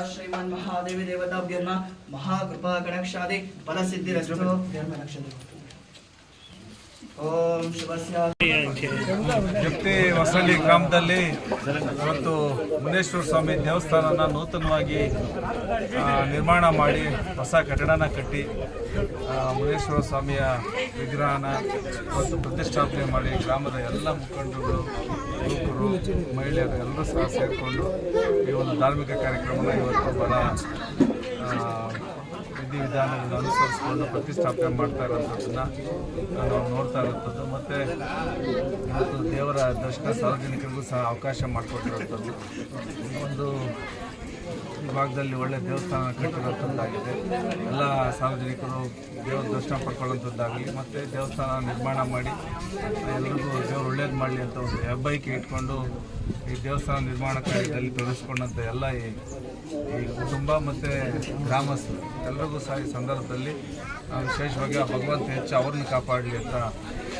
श्रीमन् महादेवी देवताभ्यो नमः। महाकृपा कटाक्षादि फलसिद्धिरस्तु। ओम शुभस्य ಜಪ್ತಿ ಹೊಸಳ್ಳಿ ಗ್ರಾಮದಲ್ಲಿ ಇವತ್ತು ಮುನೇಶ್ವರ ಸ್ವಾಮಿ ದೇವಸ್ಥಾನನ ನೂತನವಾಗಿ ನಿರ್ಮಾಣ ಮಾಡಿ ಹೊಸ ಕಟ್ಟಡನ ಕಟ್ಟಿ ಮುನೇಶ್ವರ ಸ್ವಾಮಿಯ ವಿಗ್ರಹನ ಇವತ್ತು ಪ್ರತಿಷ್ಠಾಪನೆ ಮಾಡಿ ಗ್ರಾಮದ ಎಲ್ಲ ಮುಖಂಡರು, ಯುವಕರು, ಮಹಿಳೆಯರು ಎಲ್ಲರೂ ಸಹ ಸೇರಿಕೊಂಡು ಈ ಒಂದು ಧಾರ್ಮಿಕ ಕಾರ್ಯಕ್ರಮನ ಇವತ್ತು ಬಹಳ ವಿಧಿವಿಧಾನಗಳನ್ನು ಅನುಸರಿಸಿಕೊಂಡು ಪ್ರತಿಷ್ಠಾಪನೆ ಮಾಡ್ತಾ ಇರೋಂಥದ್ದನ್ನು ನಾವು ನೋಡ್ತಾ ಇರುವಂಥದ್ದು. ಮತ್ತು ಇವತ್ತು ದೇವರ ದರ್ಶನ ಸಾರ್ವಜನಿಕರಿಗೂ ಸಹ ಅವಕಾಶ ಮಾಡಿಕೊಟ್ಟಿರುವಂಥದ್ದು. ಒಂದು ಭಾಗದಲ್ಲಿ ಒಳ್ಳೆಯ ದೇವಸ್ಥಾನ ಕಟ್ಟಿರುವಂಥದ್ದಾಗಿದೆ. ಎಲ್ಲ ಸಾರ್ವಜನಿಕರು ದೇವರ ದರ್ಶನ ಪಡ್ಕೊಳ್ಳುವಂಥದ್ದಾಗಲಿ ಮತ್ತು ದೇವಸ್ಥಾನ ನಿರ್ಮಾಣ ಮಾಡಿ ಎಲ್ಲರಿಗೂ ದೇವರು ಒಳ್ಳೇದು ಮಾಡಲಿ ಅಂತ ಒಂದು ಹೆಬ್ಬೈಕೆ ಇಟ್ಕೊಂಡು ಈ ದೇವಸ್ಥಾನ ನಿರ್ಮಾಣ ಕಾರ್ಯದಲ್ಲಿ ತೊಡಗಿಸ್ಕೊಂಡಂಥ ಎಲ್ಲ ಈ ಕುಟುಂಬ ಮತ್ತು ಗ್ರಾಮಸ್ಥರು ಎಲ್ಲರಿಗೂ ಸಹ ಈ ಸಂದರ್ಭದಲ್ಲಿ ವಿಶೇಷವಾಗಿ ಆ ಭಗವಂತ ಹೆಚ್ಚು ಅವ್ರನ್ನ ಕಾಪಾಡಲಿ ಅಂತ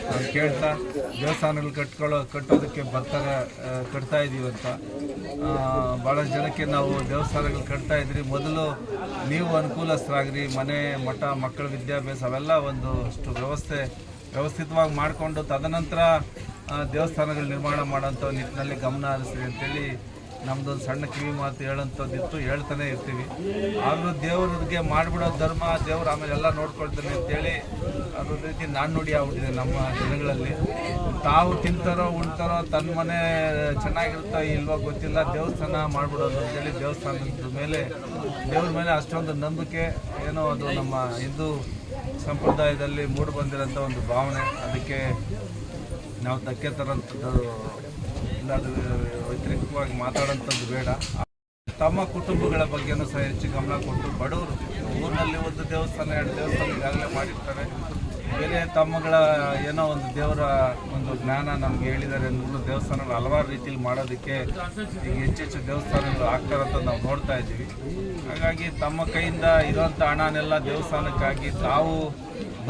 ನಾನು ಕೇಳ್ತಾ, ದೇವಸ್ಥಾನಗಳು ಕಟ್ಟೋದಕ್ಕೆ ಕಟ್ತಾ ಇದ್ದೀವಿ ಅಂತ ಭಾಳಷ್ಟು ಜನಕ್ಕೆ ನಾವು ದೇವಸ್ಥಾನಗಳು ಕಟ್ತಾ ಇದ್ರಿ, ಮೊದಲು ನೀವು ಅನುಕೂಲಸ್ಥರಾಗ್ರಿ, ಮನೆ ಮಠ ಮಕ್ಕಳ ವಿದ್ಯಾಭ್ಯಾಸ ಅವೆಲ್ಲ ಒಂದು ಅಷ್ಟು ವ್ಯವಸ್ಥಿತವಾಗಿ ಮಾಡಿಕೊಂಡು ತದನಂತರ ದೇವಸ್ಥಾನಗಳು ನಿರ್ಮಾಣ ಮಾಡೋಂಥ ನಿಟ್ಟಿನಲ್ಲಿ ಗಮನ ಹರಿಸ್ರಿ ಅಂತೇಳಿ ನಮ್ಮದೊಂದು ಸಣ್ಣ ಕಿವಿ ಮಾತು ಹೇಳೋಂಥದ್ದಿತ್ತು, ಹೇಳ್ತಾನೆ ಇರ್ತೀವಿ. ಆದರೂ ದೇವ್ರಿಗೆ ಮಾಡಿಬಿಡೋ ಧರ್ಮ ದೇವ್ರು ಆಮೇಲೆ ಎಲ್ಲ ನೋಡ್ಕೊಳ್ತಾನೆ ಅಂತೇಳಿ ಅದೊಂದು ರೀತಿ ನಾಣ್ಣುಡಿ ಆಗ್ಬಿಟ್ಟಿದೆ ನಮ್ಮ ಜನಗಳಲ್ಲಿ. ತಾವು ತಿಂತಾರೋ ಉಣ್ತಾರೋ ತನ್ನ ಮನೆ ಚೆನ್ನಾಗಿರುತ್ತೋ ಇಲ್ವೋ ಗೊತ್ತಿಲ್ಲ, ದೇವಸ್ಥಾನ ಮಾಡಿಬಿಡೋದು ಅಂತೇಳಿ ದೇವಸ್ಥಾನದ ಮೇಲೆ ದೇವ್ರ ಮೇಲೆ ಅಷ್ಟೊಂದು ನಂಬಿಕೆ ಏನೋ ಅದು ನಮ್ಮ ಹಿಂದೂ ಸಂಪ್ರದಾಯದಲ್ಲಿ ಮೂಡಿ ಬಂದಿರೋಂಥ ಒಂದು ಭಾವನೆ. ಅದಕ್ಕೆ ನಾವು ಧಕ್ಕೆ ತರೋಂಥದ್ದು ಇಲ್ಲಾದ ವ್ಯತಿರಿಕ್ತವಾಗಿ ಮಾತಾಡೋಂಥದ್ದು ಬೇಡ. ತಮ್ಮ ಕುಟುಂಬಗಳ ಬಗ್ಗೆನೂ ಸಹ ಹೆಚ್ಚು ಗಮನ ಕೊಟ್ಟು ಬಡವರು ಊರಿನಲ್ಲಿ ಒಂದು ದೇವಸ್ಥಾನ 2 ದೇವಸ್ಥಾನ ಈಗಾಗಲೇ ಮಾಡಿರ್ತಾರೆ, ಬೇರೆ ತಮ್ಮಗಳ ಏನೋ ಒಂದು ದೇವರ ಒಂದು ಜ್ಞಾನ ನಮ್ಗೆ ಹೇಳಿದ್ದಾರೆ ಅಂದ್ರೂ ದೇವಸ್ಥಾನಗಳು ಹಲವಾರು ರೀತಿಯಲ್ಲಿ ಮಾಡೋದಕ್ಕೆ ಈಗ ಹೆಚ್ಚೆಚ್ಚು ದೇವಸ್ಥಾನಗಳು ಆಗ್ತಾರಂತ ನಾವು ನೋಡ್ತಾ ಇದ್ದೀವಿ. ಹಾಗಾಗಿ ತಮ್ಮ ಕೈಯಿಂದ ಇರೋಂಥ ಹಣನೆಲ್ಲ ದೇವಸ್ಥಾನಕ್ಕಾಗಿ ತಾವು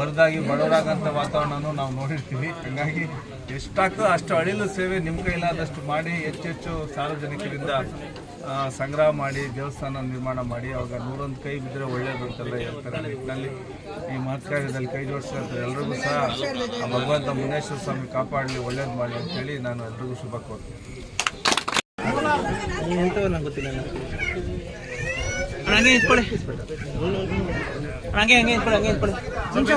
ಬರದಾಗಿ ಬಡವರಾಗಂಥ ವಾತಾವರಣನೂ ನಾವು ನೋಡಿರ್ತೀವಿ. ಹಾಗಾಗಿ ಎಷ್ಟಾಗ್ತದೋ ಅಷ್ಟು ಅಳಿಲು ಸೇವೆ ನಿಮ್ಮ ಕೈಲಾದಷ್ಟು ಮಾಡಿ ಹೆಚ್ಚೆಚ್ಚು ಸಾರ್ವಜನಿಕರಿಂದ ಸಂಗ್ರಹ ಮಾಡಿ ದೇವಸ್ಥಾನ ನಿರ್ಮಾಣ ಮಾಡಿ ಅವಾಗ 101 ಕೈ ಬಿದ್ದರೆ ಒಳ್ಳೆಯದು ಅಂತೆಲ್ಲ ಹೇಳ್ತಾರೆ. ನಿಟ್ಟಿನಲ್ಲಿ ಈ ಮಹತ್ ಕಾರ್ಯದಲ್ಲಿ ಕೈ ಜೋಡಿಸ್ತಾರೆ ಎಲ್ರಿಗೂ ಸಹ ಆ ಭಗವಂತ ಮುನೇಶ್ವರ ಸ್ವಾಮಿ ಕಾಪಾಡಲಿ, ಒಳ್ಳೇದು ಮಾಡಲಿ ಅಂತೇಳಿ ನಾನು ಎಲ್ರಿಗೂ ಶುಭ ಕೋರ್ತೀನಿ. ಹಂಗೆ